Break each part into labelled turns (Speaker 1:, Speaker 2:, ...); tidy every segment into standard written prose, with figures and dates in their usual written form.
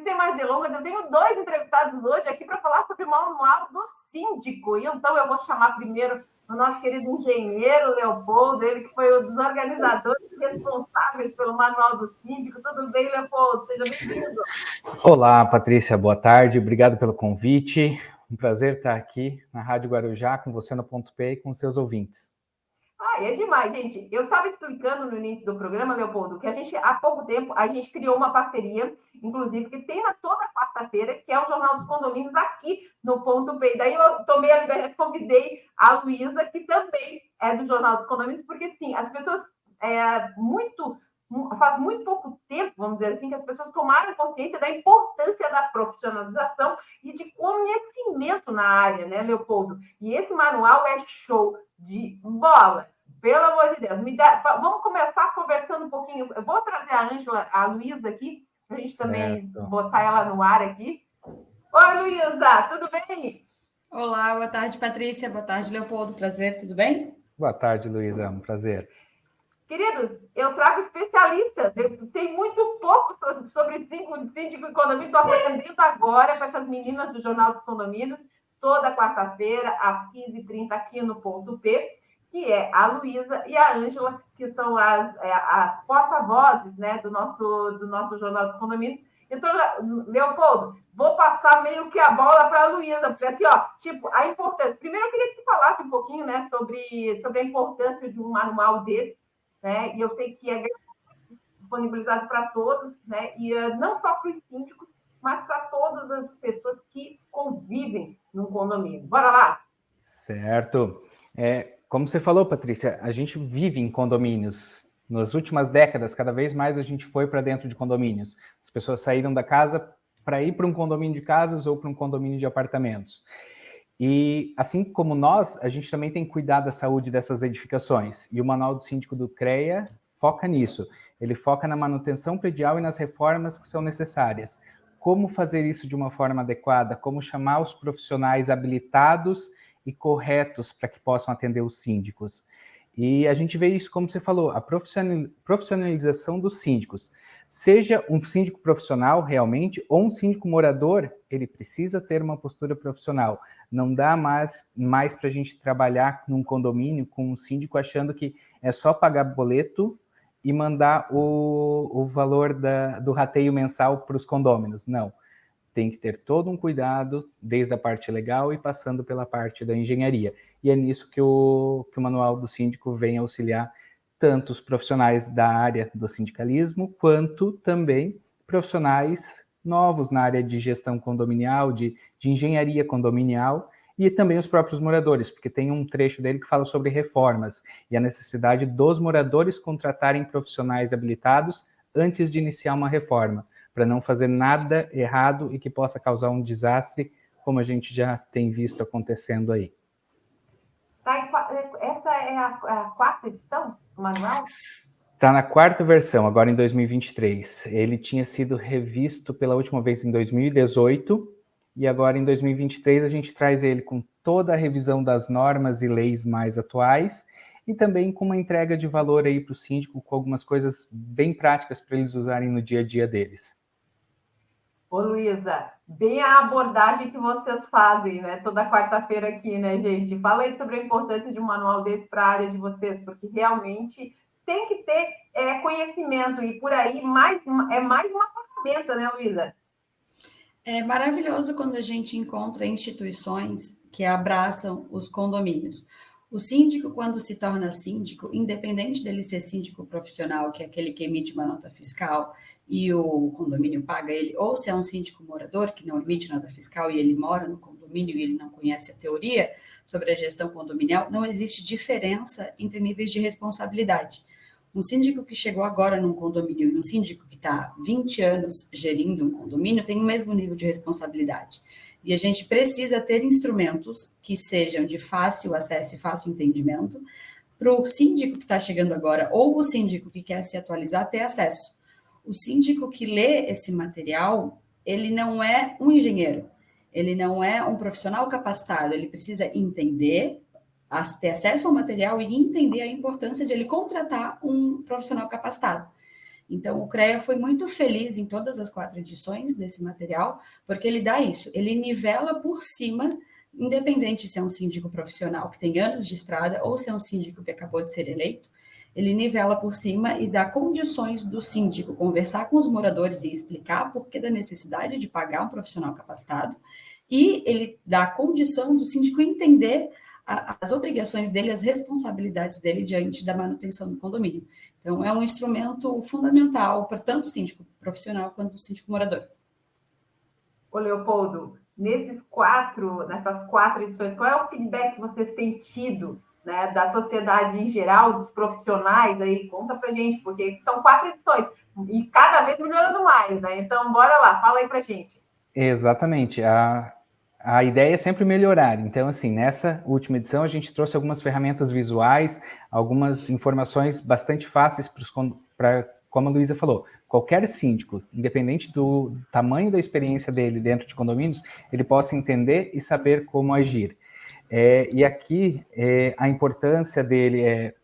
Speaker 1: sem mais delongas, eu tenho 2 entrevistados hoje aqui para falar sobre o manual do síndico. E então eu vou chamar primeiro o nosso querido engenheiro Leopoldo, ele que foi um dos organizadores responsáveis pelo manual do síndico. Tudo bem, Leopoldo? Seja bem-vindo.
Speaker 2: Olá, Patrícia, boa tarde, obrigado pelo convite. Um prazer estar aqui na Rádio Guarujá com você no Ponto P e com seus ouvintes.
Speaker 1: É demais, gente. Eu estava explicando no início do programa, Leopoldo, que há pouco tempo, a gente criou uma parceria, inclusive, que tem toda quarta-feira, que é o Jornal dos Condomínios aqui no Ponto P. Daí eu tomei a liberdade, convidei a Luísa, que também é do Jornal dos Condomínios, porque, sim, as pessoas faz muito pouco tempo, vamos dizer assim, que as pessoas tomaram consciência da importância da profissionalização e de conhecimento na área, né, Leopoldo? E esse manual é show de bola. Pelo amor de Deus, vamos começar conversando um pouquinho. Eu vou trazer a Luísa aqui, para a gente também botar ela no ar aqui. Oi, Luísa, tudo bem?
Speaker 3: Olá, boa tarde, Patrícia. Boa tarde, Leopoldo. Prazer, tudo bem?
Speaker 2: Boa tarde, Luísa. Um prazer.
Speaker 1: Queridos, eu trago especialistas. Tem muito pouco sobre síndico e condomínio. Estou aprendendo agora com essas meninas do Jornal dos Condomínios, toda quarta-feira, às 15h30, aqui no Ponto P, que é a Luísa e a Ângela, que são as porta-vozes, né, do nosso Jornal dos Condomínios. Então, Leopoldo, vou passar meio que a bola para a Luísa, porque assim, a importância. Primeiro, eu queria que tu falasse um pouquinho, né, sobre a importância de um manual desse, né? E eu sei que é disponibilizado para todos, né? E não só para os síndicos, mas para todas as pessoas que convivem num condomínio. Bora lá?
Speaker 2: Certo. Como você falou, Patrícia, a gente vive em condomínios. Nas últimas décadas, cada vez mais a gente foi para dentro de condomínios. As pessoas saíram da casa para ir para um condomínio de casas ou para um condomínio de apartamentos. E assim como nós, a gente também tem que cuidar da saúde dessas edificações. E o Manual do Síndico do CREA foca nisso. Ele foca na manutenção predial e nas reformas que são necessárias. Como fazer isso de uma forma adequada, como chamar os profissionais habilitados e corretos para que possam atender os síndicos. E a gente vê isso, como você falou, a profissionalização dos síndicos. Seja um síndico profissional realmente ou um síndico morador, ele precisa ter uma postura profissional. Não dá mais para a gente trabalhar num condomínio com um síndico achando que é só pagar boleto e mandar o valor do rateio mensal para os condôminos. Não. Tem que ter todo um cuidado, desde a parte legal e passando pela parte da engenharia. E é nisso que o Manual do Síndico vem auxiliar tanto os profissionais da área do sindicalismo, quanto também profissionais novos na área de gestão condominial, de engenharia condominial, e também os próprios moradores, porque tem um trecho dele que fala sobre reformas e a necessidade dos moradores contratarem profissionais habilitados antes de iniciar uma reforma, para não fazer nada errado e que possa causar um desastre, como a gente já tem visto acontecendo aí.
Speaker 1: Essa é a quarta edição do manual?
Speaker 2: Está na quarta versão, agora em 2023. Ele tinha sido revisto pela última vez em 2018, e agora em 2023 a gente traz ele com toda a revisão das normas e leis mais atuais, e também com uma entrega de valor aí para o síndico, com algumas coisas bem práticas para eles usarem no dia a dia deles.
Speaker 1: Ô, Luísa, bem a abordagem que vocês fazem, né? Toda quarta-feira aqui, né, gente? Fala aí sobre a importância de um manual desse para a área de vocês, porque realmente tem que ter conhecimento, e por aí é mais uma ferramenta, né, Luísa?
Speaker 3: É maravilhoso quando a gente encontra instituições que abraçam os condomínios. O síndico, quando se torna síndico, independente dele ser síndico profissional, que é aquele que emite uma nota fiscal e o condomínio paga ele, ou se é um síndico morador que não emite nota fiscal e ele mora no condomínio e ele não conhece a teoria sobre a gestão condominial, não existe diferença entre níveis de responsabilidade. Um síndico que chegou agora num condomínio e um síndico que está 20 anos gerindo um condomínio tem o mesmo nível de responsabilidade. E a gente precisa ter instrumentos que sejam de fácil acesso e fácil entendimento para o síndico que está chegando agora ou o síndico que quer se atualizar ter acesso. O síndico que lê esse material, ele não é um engenheiro, ele não é um profissional capacitado, ele precisa entender, ter acesso ao material e entender a importância de ele contratar um profissional capacitado. Então, o CREA foi muito feliz em todas as 4 edições desse material, porque ele dá isso, ele nivela por cima, independente se é um síndico profissional que tem anos de estrada ou se é um síndico que acabou de ser eleito, ele nivela por cima e dá condições do síndico conversar com os moradores e explicar por que da necessidade de pagar um profissional capacitado, e ele dá a condição do síndico entender as obrigações dele, as responsabilidades dele diante da manutenção do condomínio. Então, é um instrumento fundamental para tanto o síndico profissional quanto o síndico morador.
Speaker 1: Ô, Leopoldo, nessas 4 edições, qual é o feedback que vocês têm tido, né, da sociedade em geral, dos profissionais aí? Conta pra gente, porque são 4 edições e cada vez melhorando mais, né? Então, bora lá, fala aí pra gente.
Speaker 2: Exatamente. A ideia é sempre melhorar. Então, assim, nessa última edição, a gente trouxe algumas ferramentas visuais, algumas informações bastante fáceis para, como a Luísa falou, qualquer síndico, independente do tamanho da experiência dele dentro de condomínios, ele possa entender e saber como agir. E aqui, a importância dele é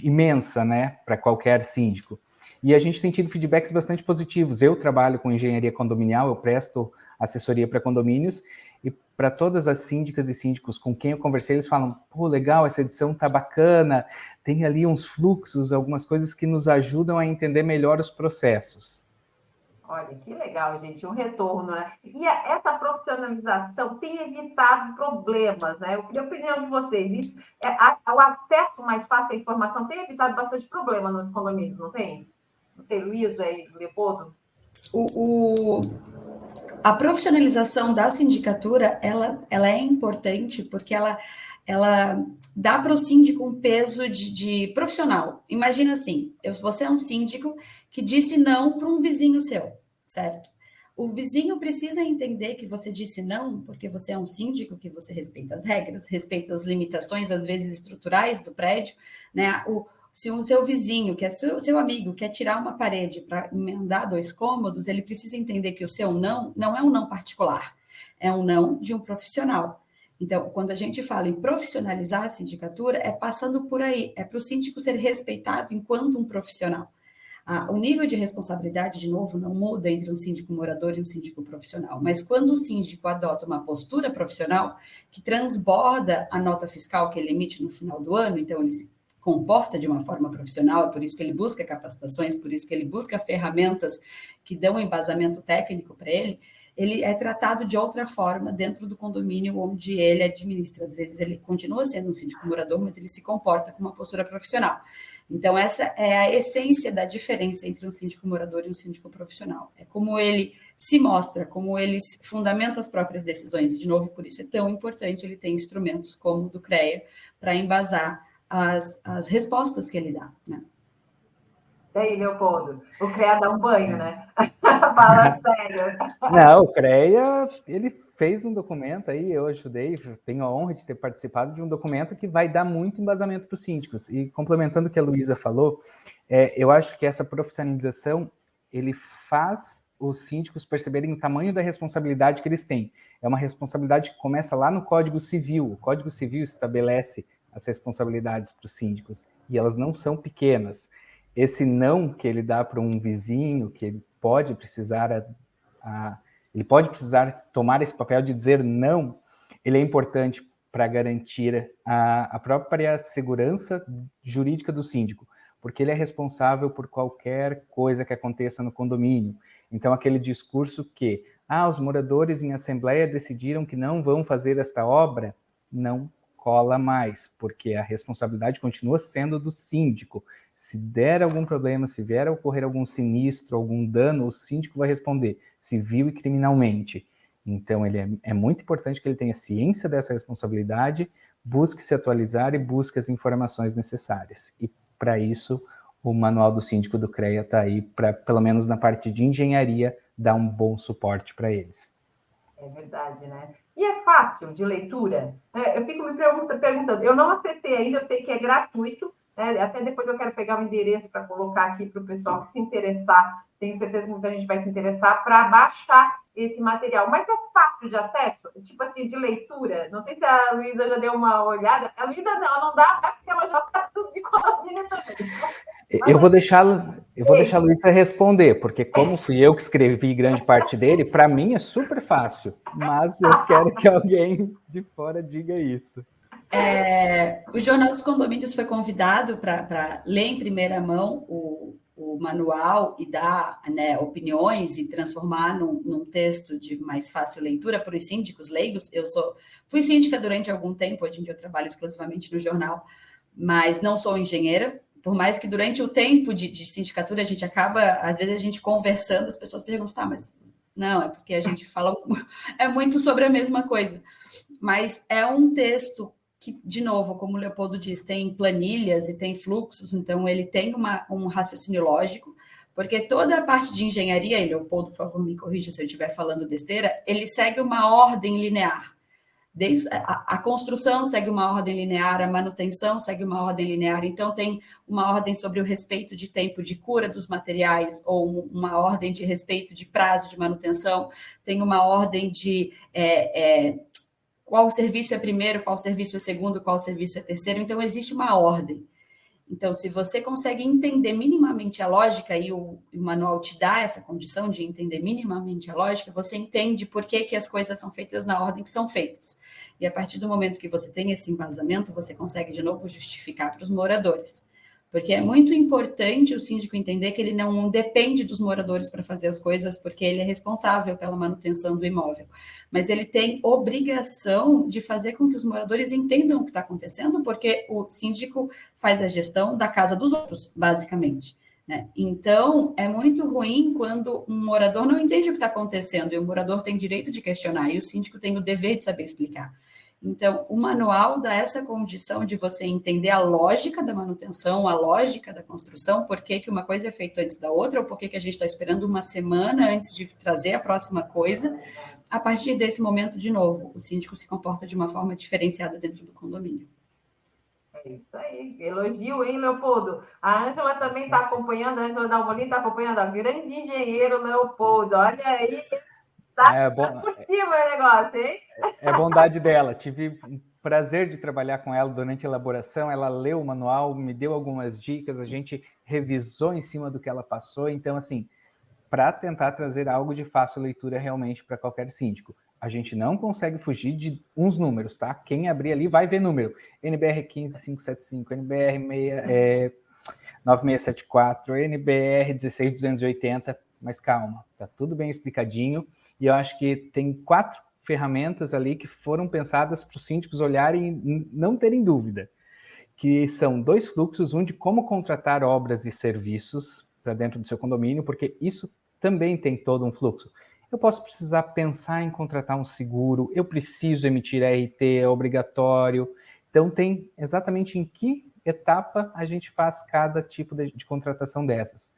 Speaker 2: imensa, né, para qualquer síndico. E a gente tem tido feedbacks bastante positivos. Eu trabalho com engenharia condominial, eu presto assessoria para condomínios, e para todas as síndicas e síndicos com quem eu conversei, eles falam, pô, legal, essa edição tá bacana, tem ali uns fluxos, algumas coisas que nos ajudam a entender melhor os processos.
Speaker 1: Olha, que legal, gente, um retorno, né? E essa profissionalização tem evitado problemas, né? Eu queria a opinião de vocês. O acesso mais fácil à informação tem evitado bastante problema nos condomínios, não tem? Não tem, Luísa e Leopoldo?
Speaker 3: A profissionalização da sindicatura, ela é importante porque ela dá para o síndico um peso de profissional. Imagina assim, você é um síndico que disse não para um vizinho seu, certo? O vizinho precisa entender que você disse não, porque você é um síndico, que você respeita as regras, respeita as limitações, às vezes estruturais do prédio, né? Se o seu vizinho, que é seu amigo, quer tirar uma parede para emendar 2 cômodos, ele precisa entender que o seu não é um não particular, é um não de um profissional. Então, quando a gente fala em profissionalizar a sindicatura, é passando por aí, é para o síndico ser respeitado enquanto um profissional. O nível de responsabilidade, de novo, não muda entre um síndico morador e um síndico profissional, mas quando o síndico adota uma postura profissional que transborda a nota fiscal que ele emite no final do ano, então ele se comporta de uma forma profissional, é por isso que ele busca capacitações, por isso que ele busca ferramentas que dão embasamento técnico para ele é tratado de outra forma dentro do condomínio onde ele administra. Às vezes ele continua sendo um síndico morador, mas ele se comporta com uma postura profissional. Então, essa é a essência da diferença entre um síndico morador e um síndico profissional. É como ele se mostra, como ele fundamenta as próprias decisões. E, de novo, por isso é tão importante ele ter instrumentos como o do CREA para embasar as respostas que ele dá, né?
Speaker 1: E aí, Leopoldo? O CREA dá um banho, né? Fala sério.
Speaker 2: Não, o CREA, ele fez um documento aí, eu ajudei, tenho a honra de ter participado de um documento que vai dar muito embasamento para os síndicos. E complementando o que a Luísa falou, eu acho que essa profissionalização, ele faz os síndicos perceberem o tamanho da responsabilidade que eles têm. É uma responsabilidade que começa lá no Código Civil. O Código Civil estabelece as responsabilidades para os síndicos, e elas não são pequenas. Esse não que ele dá para um vizinho, que ele pode precisar tomar esse papel de dizer não, ele é importante para garantir a própria segurança jurídica do síndico, porque ele é responsável por qualquer coisa que aconteça no condomínio. Então, aquele discurso que os moradores em assembleia decidiram que não vão fazer esta obra, não cola mais, porque a responsabilidade continua sendo do síndico. Se der algum problema, se vier a ocorrer algum sinistro, algum dano, o síndico vai responder, civil e criminalmente. Então, ele é muito importante que ele tenha ciência dessa responsabilidade, busque se atualizar e busque as informações necessárias. E, para isso, o Manual do Síndico do CREA está aí para, pelo menos na parte de engenharia, dar um bom suporte para eles.
Speaker 1: É verdade, né? E é fácil de leitura? Eu fico me perguntando, eu não acessei ainda, eu sei que é gratuito, né? Até depois eu quero pegar o endereço para colocar aqui para o pessoal que se interessar tenho certeza que muita gente vai se interessar para baixar esse material. Mas é fácil de acesso? Tipo assim, de leitura? Não sei se a Luísa já deu uma olhada. A Luísa não dá, porque ela já sabe tudo de condomínio também.
Speaker 2: Eu vou deixar a Luísa responder, porque como fui eu que escrevi grande parte dele, para mim é super fácil, mas eu quero que alguém de fora diga isso.
Speaker 3: O Jornal dos Condomínios foi convidado para ler em primeira mão o manual e dar, né, opiniões e transformar num texto de mais fácil leitura para os síndicos leigos. Fui síndica durante algum tempo, hoje em dia eu trabalho exclusivamente no jornal, mas não sou engenheira. Por mais que durante o tempo de sindicatura a gente acaba, às vezes a gente conversando, as pessoas perguntam, tá, mas não, é porque a gente fala é muito sobre a mesma coisa. Mas é um texto que, de novo, como o Leopoldo diz, tem planilhas e tem fluxos, então ele tem um raciocínio lógico, porque toda a parte de engenharia, e Leopoldo, por favor, me corrija se eu estiver falando besteira, ele segue uma ordem linear. Desde a construção segue uma ordem linear, a manutenção segue uma ordem linear, então tem uma ordem sobre o respeito de tempo de cura dos materiais, ou uma ordem de respeito de prazo de manutenção, tem uma ordem de qual serviço é primeiro, qual serviço é segundo, qual serviço é terceiro, então existe uma ordem. Então, se você consegue entender minimamente a lógica, e o manual te dá essa condição de entender minimamente a lógica, você entende por que as coisas são feitas na ordem que são feitas. E a partir do momento que você tem esse embasamento, você consegue, de novo, justificar para os moradores. Porque é muito importante o síndico entender que ele não depende dos moradores para fazer as coisas, porque ele é responsável pela manutenção do imóvel. Mas ele tem obrigação de fazer com que os moradores entendam o que está acontecendo, porque o síndico faz a gestão da casa dos outros, basicamente, né? Então, é muito ruim quando um morador não entende o que está acontecendo, e o morador tem direito de questionar, e o síndico tem o dever de saber explicar. Então, o manual dá essa condição de você entender a lógica da manutenção, a lógica da construção, por que uma coisa é feita antes da outra, ou por que a gente está esperando uma semana antes de trazer a próxima coisa. A partir desse momento, de novo, o síndico se comporta de uma forma diferenciada dentro do condomínio.
Speaker 1: É isso aí. Elogio, hein, Leopoldo? A Ângela também está acompanhando, a Ângela Dalmolin está acompanhando, a grande engenheiro Leopoldo. Olha aí, tá por cima o negócio, hein?
Speaker 2: É bondade dela. Tive o prazer de trabalhar com ela durante a elaboração. Ela leu o manual, me deu algumas dicas, a gente revisou em cima do que ela passou. Então, assim, para tentar trazer algo de fácil leitura realmente para qualquer síndico. A gente não consegue fugir de uns números, tá? Quem abrir ali vai ver número. NBR 15575, NBR 9674, NBR 16280, mas calma, tá tudo bem explicadinho. E eu acho que tem 4 ferramentas ali que foram pensadas para os síndicos olharem e não terem dúvida, que são 2 fluxos, um de como contratar obras e serviços para dentro do seu condomínio, porque isso também tem todo um fluxo. Eu posso precisar pensar em contratar um seguro, eu preciso emitir RT, é obrigatório. Então tem exatamente em que etapa a gente faz cada tipo de contratação dessas.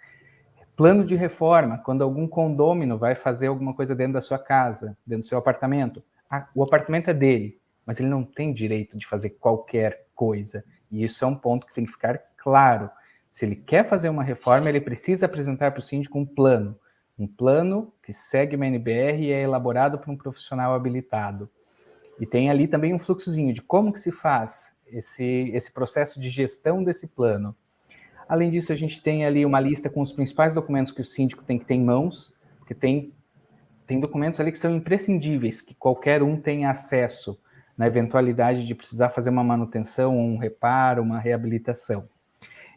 Speaker 2: Plano de reforma, quando algum condômino vai fazer alguma coisa dentro da sua casa, dentro do seu apartamento. O apartamento é dele, mas ele não tem direito de fazer qualquer coisa. E isso é um ponto que tem que ficar claro. Se ele quer fazer uma reforma, ele precisa apresentar para o síndico um plano que segue uma NBR e é elaborado por um profissional habilitado. E tem ali também um fluxozinho de como que se faz esse processo de gestão desse plano. Além disso, a gente tem ali uma lista com os principais documentos que o síndico tem que ter em mãos, porque tem documentos ali que são imprescindíveis, que qualquer um tem acesso na eventualidade de precisar fazer uma manutenção, um reparo, uma reabilitação.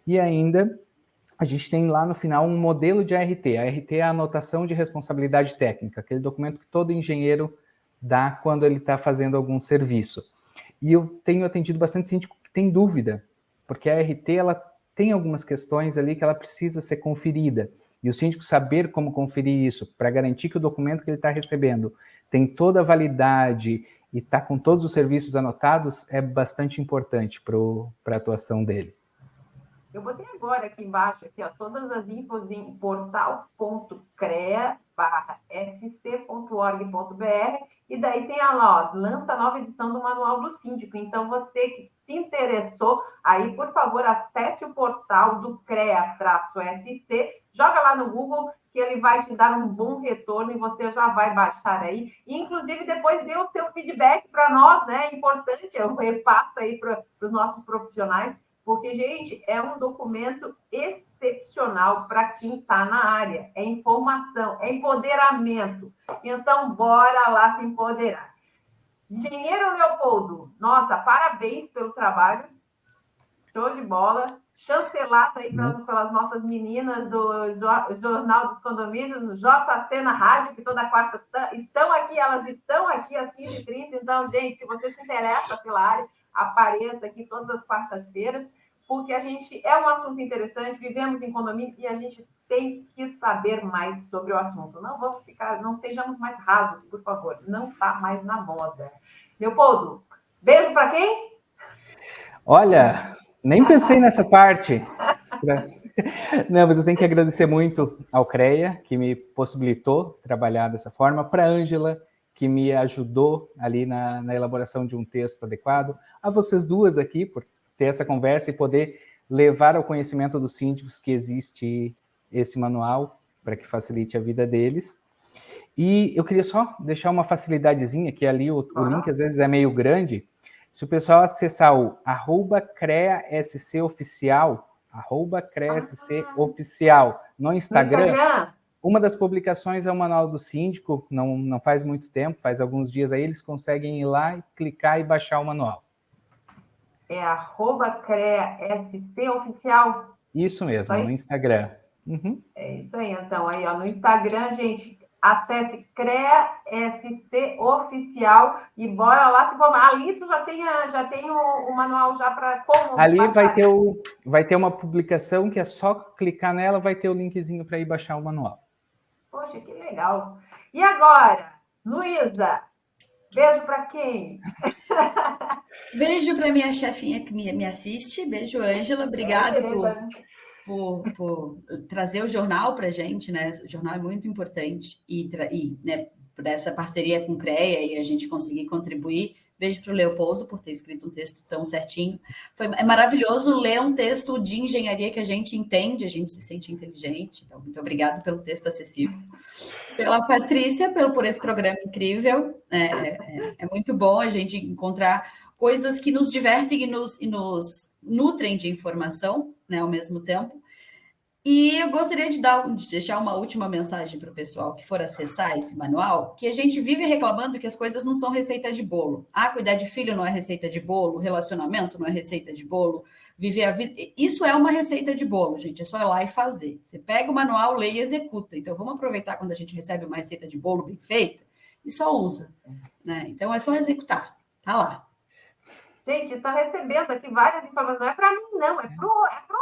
Speaker 2: E ainda, a gente tem lá no final um modelo de ART. A ART é a anotação de responsabilidade técnica, aquele documento que todo engenheiro dá quando ele está fazendo algum serviço. E eu tenho atendido bastante síndico que tem dúvida, porque a ART, ela tem algumas questões ali que ela precisa ser conferida. E o síndico saber como conferir isso, para garantir que o documento que ele está recebendo tem toda a validade e está com todos os serviços anotados, é bastante importante para a atuação dele.
Speaker 1: Eu botei agora aqui embaixo, aqui, ó, todas as infos em portal.crea/ e daí tem lá, ó, lança a nova edição do Manual do Síndico. Então, você que se interessou, aí, por favor, acesse o portal do CREA-SC, joga lá no Google, que ele vai te dar um bom retorno e você já vai baixar aí. E, inclusive, depois dê o seu feedback para nós, né? É importante, eu repasso aí para os nossos profissionais, porque, gente, é um documento excepcional para quem está na área. É informação, é empoderamento. Então, bora lá se empoderar. Engenheiro Leopoldo, nossa, parabéns pelo trabalho. Show de bola. Chancelado aí pelas nossas meninas do Jornal dos Condomínios, JC na Rádio, que toda quarta estão aqui, elas estão aqui às 15h30. Então, gente, se você se interessa pela área, apareça aqui todas as quartas-feiras, porque a gente é um assunto interessante, vivemos em condomínio e a gente tem que saber mais sobre o assunto. Não sejamos mais rasos, por favor. Não está mais na moda. Leopoldo, beijo para quem?
Speaker 2: Olha, nem pensei nessa parte. Não, mas eu tenho que agradecer muito ao CREA, que me possibilitou trabalhar dessa forma, para a Ângela, que me ajudou ali na elaboração de um texto adequado, a vocês duas aqui, por ter essa conversa e poder levar ao conhecimento dos síndicos que existe esse manual, para que facilite a vida deles. E eu queria só deixar uma facilidadezinha, que ali o link às vezes é meio grande. Se o pessoal acessar o @CREASCOficial, @CREASCOficial no Instagram, uma das publicações é o Manual do Síndico, não faz muito tempo, faz alguns dias aí, eles conseguem ir lá e clicar e baixar o manual.
Speaker 1: É @CREASCOficial?
Speaker 2: Isso mesmo, no Instagram.
Speaker 1: Uhum. É isso aí, então, aí, ó, no Instagram, gente, acesse CREA-SC Oficial e bora lá se formar. Ali tu já tem o manual já para como.
Speaker 2: Ali vai ter uma publicação que é só clicar nela, vai ter o linkzinho para ir baixar o manual.
Speaker 1: Poxa, que legal. E agora, Luísa, beijo para quem?
Speaker 3: Beijo para minha chefinha que me assiste. Beijo, Ângela. Obrigada por trazer o jornal para a gente, né? O jornal é muito importante e né, por essa parceria com o CREA e a gente conseguir contribuir. Beijo para o Leopoldo por ter escrito um texto tão certinho. É maravilhoso ler um texto de engenharia que a gente entende, a gente se sente inteligente. Então, muito obrigada pelo texto acessível. Pela Patrícia, por esse programa incrível. É muito bom a gente encontrar coisas que nos divertem e nos nutrem de informação, né, ao mesmo tempo. E eu gostaria de deixar uma última mensagem para o pessoal que for acessar esse manual, que a gente vive reclamando que as coisas não são receita de bolo. Cuidar de filho não é receita de bolo, relacionamento não é receita de bolo, viver a vida... Isso é uma receita de bolo, gente, é só ir lá e fazer. Você pega o manual, lê e executa. Então, vamos aproveitar quando a gente recebe uma receita de bolo bem feita e só usa, né? Então, é só executar, tá lá.
Speaker 1: Gente, está recebendo aqui várias informações. Não é para mim, não. É pro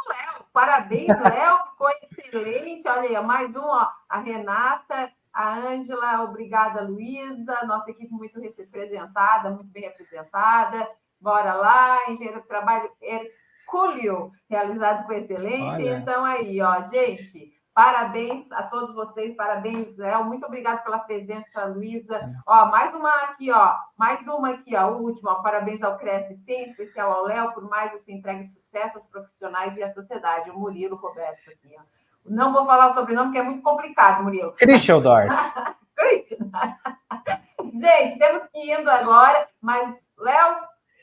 Speaker 1: Léo. Parabéns, Léo. Ficou excelente. Olha aí, mais um, ó. A Renata, a Ângela, obrigada, Luísa. Nossa equipe muito representada, muito bem representada. Bora lá. Engenheiro do trabalho Hercúleo, realizado com excelência. Olha. Então, aí, ó, gente... Parabéns a todos vocês, parabéns, Léo. Muito obrigada pela presença, Luísa. Ó, mais uma aqui, ó. O último, ó. Parabéns ao CREA-SC, em especial ao Léo, por mais essa entrega de sucesso aos profissionais e à sociedade. O Murilo Roberto aqui, ó. Não vou falar o sobrenome, porque é muito complicado, Murilo.
Speaker 2: Christeldorf.
Speaker 1: Gente, temos que ir indo agora, mas, Léo,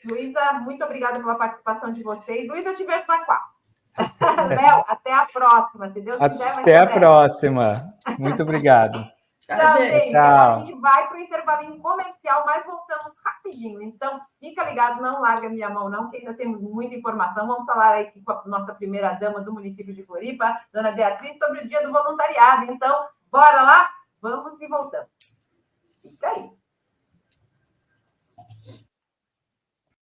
Speaker 1: Luísa, muito obrigada pela participação de vocês. Luísa, eu te vejo na quarta. Léo, até a próxima, se Deus quiser.
Speaker 2: Até a próxima. Muito obrigado.
Speaker 1: Tchau, gente. Tchau. A gente vai para o intervalinho comercial, mas voltamos rapidinho. Então, fica ligado, não larga minha mão, não, que ainda temos muita informação. Vamos falar aqui com a nossa primeira-dama do município de Floripa, dona Beatriz, sobre o Dia do Voluntariado. Então, bora lá? Vamos e voltamos. Fica aí.